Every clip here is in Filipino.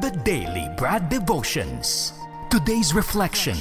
The Daily Brad Devotions. Today's reflection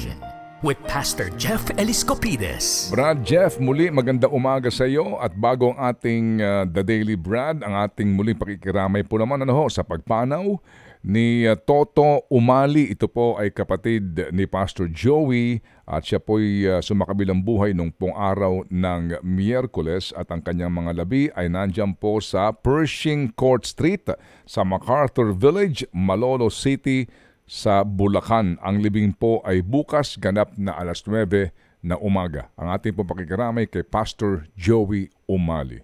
with Pastor Jeff Eliscopides. Brad Jeff, muli maganda umaga sa iyo at bago ang ating The Daily Brad, ang ating muling pakikiramay po naman sa pagpanaw ni Toto Umali. Ito po ay kapatid ni Pastor Joey at siya po ay sumakabilang buhay nung pong araw ng Miyerkules at ang kanyang mga labi ay nandyan po sa Pershing Court Street sa MacArthur Village, Malolo City sa Bulacan. Ang libing po ay bukas ganap na alas 9 na umaga. Ang ating po pakikiramay kay Pastor Joey Umali.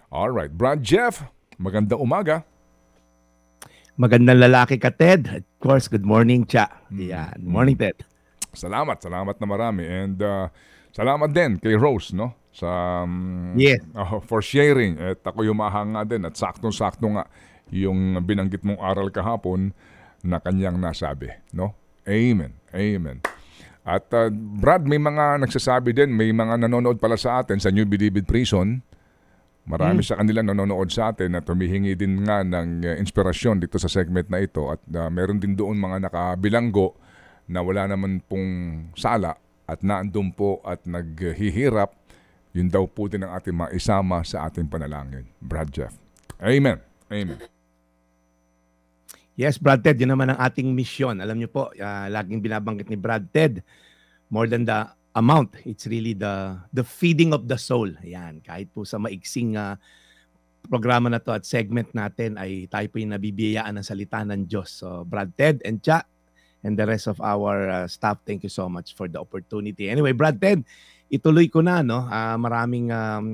Alright, Brad Jeff, magandang umaga. Magandang lalaki ka, Ted. Of course, good morning, Cha. Yeah, good morning, Ted. Salamat na marami. And salamat din kay Rose, no? Yes. For sharing. At ako humahanga din at saktong-sakto nga yung binanggit mong aral kahapon na kanyang nasabi, no? Amen. Amen. At Brad, may mga nagsasabi din, may mga nanonood pala sa atin sa New Bilibid Prison. Marami sa kanila nanonood sa atin at humihingi din nga ng inspirasyon dito sa segment na ito at meron din doon mga nakabilanggo na wala naman pong sala at naandun po at naghihirap. Yun daw po din ang ating maisama sa ating panalangin. Brad Jeff. Amen. Amen. Yes, Brad Ted, yun naman ang ating misyon. Alam niyo po, laging binabanggit ni Brad Ted, more than the amount, it's really the feeding of the soul. Ayan, kahit po sa maiksing programa na to at segment natin ay tayo po yung nabibiyayaan ng salita ng Diyos. So, Brad Ted and Cha and the rest of our staff, thank you so much for the opportunity. Anyway, Brad Ted, ituloy ko na, no? Maraming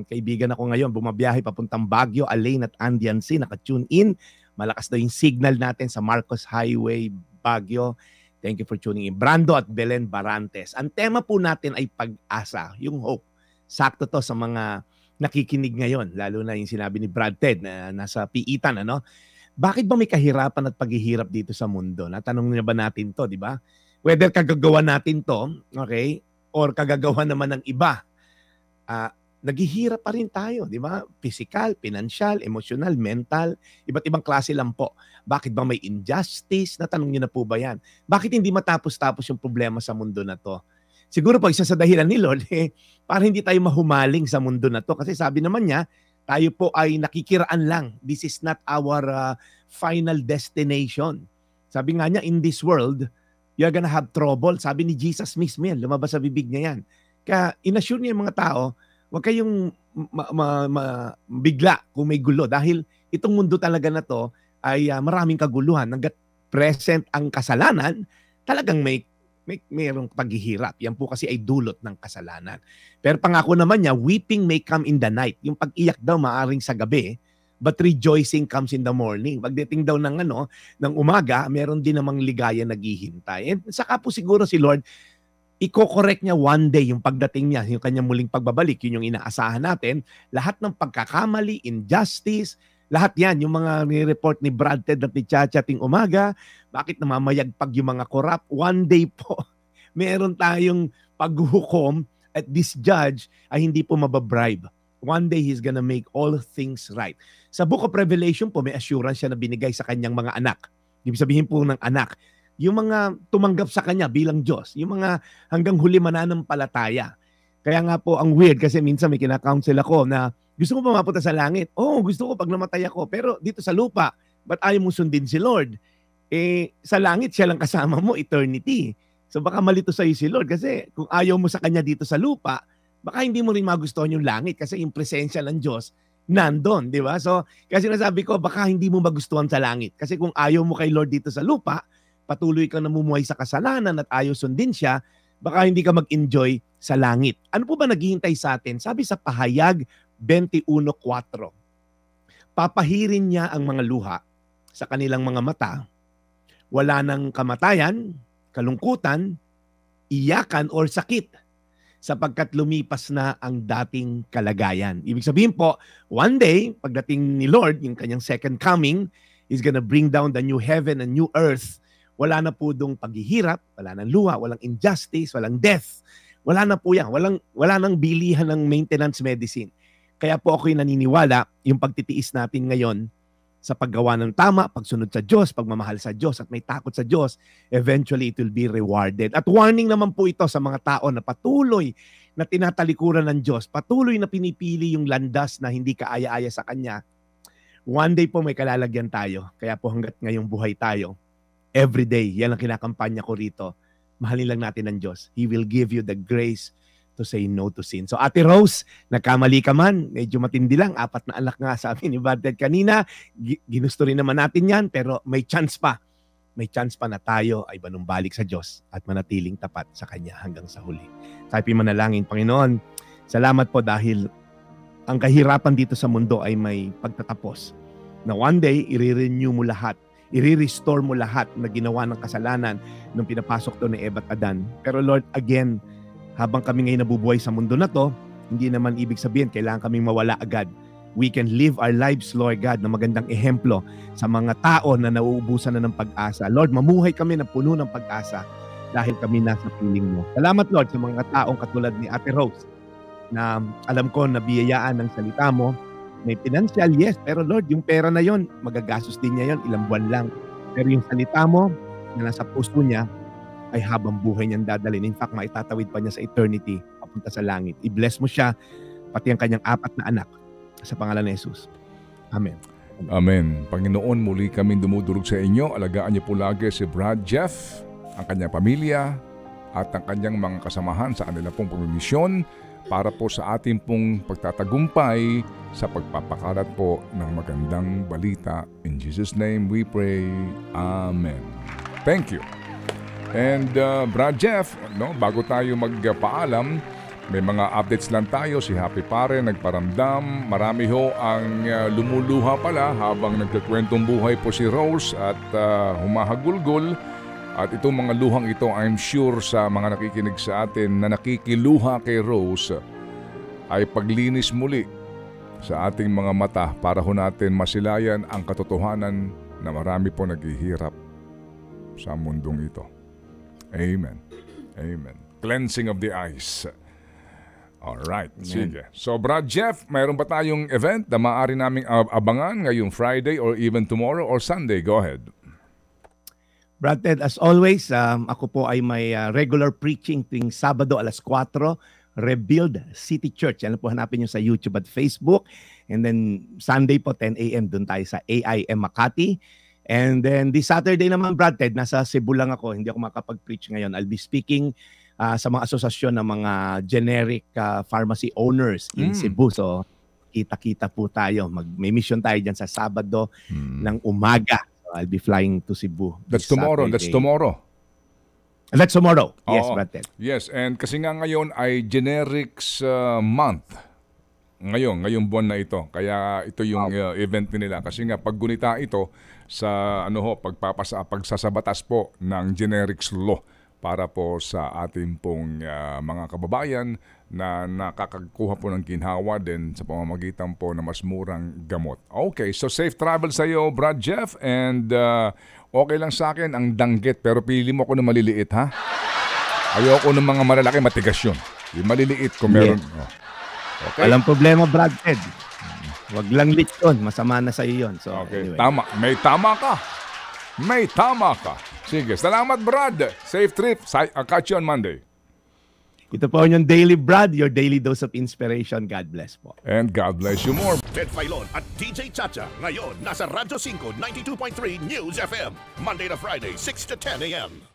kaibigan ako ngayon, bumabiyahe papuntang Baguio, Alain at Andiansi, naka-tune in. Malakas daw yung signal natin sa Marcos Highway, Baguio. Thank you for tuning in. Brando at Belen Barantes. Ang tema po natin ay pag-asa, yung hope. Sakto to sa mga nakikinig ngayon, lalo na yung sinabi ni Brad Ted na nasa piitan, ano? Bakit ba may kahirapan at paghihirap dito sa mundo? Natanong na ba natin to, di ba? Whether kagagawa natin to, okay, or kagagawa naman ng iba, naghihirap pa rin tayo, di ba? Physical, financial, emotional, mental, iba't ibang klase lang po. Bakit ba may injustice? Natanong niyo na po ba yan? Bakit hindi matapos-tapos yung problema sa mundo na to? Siguro po isa sa dahilan ni Lord, para hindi tayo mahumaling sa mundo na to. Kasi sabi naman niya, tayo po ay nakikiraan lang. This is not our final destination. Sabi nga niya, in this world, you're gonna have trouble. Sabi ni Jesus mismo yan, lumabas sa bibig niya yan. Kaya inassure niya yung mga tao, huwag kayong bigla kung may gulo dahil itong mundo talaga na to ay maraming kaguluhan. Hanggat present ang kasalanan, talagang mayroong paghihirap. Yan po kasi ay dulot ng kasalanan. Pero pangako naman niya, weeping may come in the night. Yung pag-iyak daw maaring sa gabi, but rejoicing comes in the morning. Pagdating daw ng umaga, meron din namang ligaya naghihintay. And saka po siguro si Lord, i-correct niya one day yung pagdating niya, yung kanyang muling pagbabalik, yun yung inaasahan natin. Lahat ng pagkakamali, injustice, lahat yan, yung mga ni-report ni Brad Ted at ni Chacha ting umaga, bakit namamayagpag yung mga corrupt, one day po, meron tayong paghuhukom at this judge ay hindi po mababribe. One day He's gonna make all things right. Sa Book of Revelation po, may assurance siya na binigay sa kanyang mga anak. Ibig sabihin po ng anak, yung mga tumanggap sa kanya bilang Diyos, yung mga hanggang huli mananampalataya. Kaya nga po ang weird kasi minsan may kinakounsel ako na gusto ko pa mapunta sa langit. Oo, gusto ko pag namatay ako. Pero dito sa lupa, ba't ayaw mo sundin si Lord? Sa langit siya lang kasama mo, eternity. So baka malito sa'yo si Lord kasi kung ayaw mo sa kanya dito sa lupa, baka hindi mo rin magustuhan yung langit kasi yung presensya ng Diyos nandun, di ba? So kasi nasabi ko, baka hindi mo magustuhan sa langit. Kasi kung ayaw mo kay Lord dito sa lupa, patuloy kang namumuhay sa kasalanan at ayaw sundin siya, baka hindi ka mag-enjoy sa langit. Ano po ba naghihintay sa atin? Sabi sa Pahayag 21:4, papahirin niya ang mga luha sa kanilang mga mata, wala nang kamatayan, kalungkutan, iyakan or sakit, sapagkat lumipas na ang dating kalagayan. Ibig sabihin po, one day, pagdating ni Lord, yung kanyang second coming, He's gonna bring down the new heaven and new earth. Wala na po dong paghihirap, wala nang luha, walang injustice, walang death. Wala na po yan. Wala nang bilihan ng maintenance medicine. Kaya po ako'y naniniwala, yung pagtitiis natin ngayon sa paggawa ng tama, pagsunod sa Diyos, pagmamahal sa Diyos, at may takot sa Diyos, eventually it will be rewarded. At warning naman po ito sa mga tao na patuloy na tinatalikuran ng Diyos, patuloy na pinipili yung landas na hindi kaaya-aya sa Kanya. One day po may kalalagyan tayo. Kaya po hanggat ngayong buhay tayo, every day, yan ang kinakampanya ko rito. Mahalin lang natin ang Diyos. He will give you the grace to say no to sin. So Ate Rose, nagkamali ka man, medyo matindi lang, 4 na anak nga sabi ni Brad Ted kanina, ginusto rin naman natin yan, pero may chance pa. May chance pa na tayo ay manumbalik sa Diyos at manatiling tapat sa Kanya hanggang sa huli. Sabi manalangin, Panginoon, salamat po dahil ang kahirapan dito sa mundo ay may pagtatapos. Na one day, i-renew mo lahat, i-restore mo lahat na ginawa ng kasalanan nung pinapasok to ni Eva at Adan. Pero Lord, again, habang kami ngayon nabubuhay sa mundo na to, hindi naman ibig sabihin kailangan kaming mawala agad. We can live our lives, Lord God, na magandang ehemplo sa mga tao na nauubusan na ng pag-asa. Lord, mamuhay kami na puno ng pag-asa dahil kami nasa piling mo. Salamat, Lord, sa mga taong katulad ni Ate Rose na alam ko na biyayaan ng salita mo. May financial, yes, pero Lord, yung pera na yon, magagastos din niya yon, ilang buwan lang. Pero yung salita mo na nasa puso niya, ay habang buhay niyang dadalhin. In fact, maitatawid pa niya sa eternity papunta sa langit. I-bless mo siya, pati ang kanyang 4 na anak sa pangalan ni Jesus. Amen. Amen. Panginoon, muli kami dumudulog sa inyo. Alagaan niyo po lagi si Brad Jeff, ang kanyang pamilya, at ang kanyang mga kasamahan sa kanilang pong pamimisyon para po sa ating pong pagtatagumpay sa pagpapakalat po ng magandang balita. In Jesus' name we pray. Amen. Thank you. And Brad Jeff, no, bago tayo magpaalam, may mga updates lang tayo. Si Happy Pare nagparamdam. Marami ho ang lumuluha pala habang nagkakwentong buhay po si Rose at humahagulgol. At itong mga luhang ito, I'm sure sa mga nakikinig sa atin na nakikiluha kay Rose ay paglinis muli sa ating mga mata para ho natin masilayan ang katotohanan na marami po naghihirap sa mundong ito. Amen. Amen. Cleansing of the eyes. Alright, sige. So Brad Jeff, mayroon ba tayong event na maaari naming abangan ngayong Friday or even tomorrow or Sunday? Go ahead. Brad Ted, as always, ako po ay may regular preaching tuwing Sabado alas 4, Rebuild City Church. Yan po hanapin nyo sa YouTube at Facebook. And then Sunday po 10 a.m. doon tayo sa AIM Makati. And then this Saturday naman, Brad Ted, nasa Cebu lang ako. Hindi ako makapag-preach ngayon. I'll be speaking sa mga asosasyon ng mga generic pharmacy owners in Cebu. So, kita-kita po tayo. May mission tayo dyan sa Sabado ng umaga. So, I'll be flying to Cebu. That's tomorrow. Saturday. That's tomorrow. That's tomorrow. Yes, Oo. Brad Ted. Yes, and kasi nga ngayon ay generics month. Ngayong buwan na ito. Kaya ito yung event nila. Kasi nga pag gunita ito sa pagsasabatas po ng generics law para po sa ating pong mga kababayan na nakakakuha po ng ginhawa din sa pamamagitan po na mas murang gamot. Okay, so safe travel sa iyo, Brad Jeff, and okay lang sa akin ang danggit pero pili mo ako ng maliliit, ha? Ayoko ng mga malalaki, matigas yun. Yung maliliit kung meron. Yeah. Oh. Okay. Walang problema, Brad Ted. Wag lang lit yun. Masama na sa iyo yun. So, Okay, anyway. tama. May tama ka. May tama ka. Sige, salamat Brad. Safe trip. I'll catch you on Monday. Ito po yung Daily Brad, your daily dose of inspiration. God bless po. And God bless you more. Ted Filon at DJ Chacha. Ngayon, nasa Radyo 5, 92.3 News FM. Monday to Friday, 6 to 10 a.m.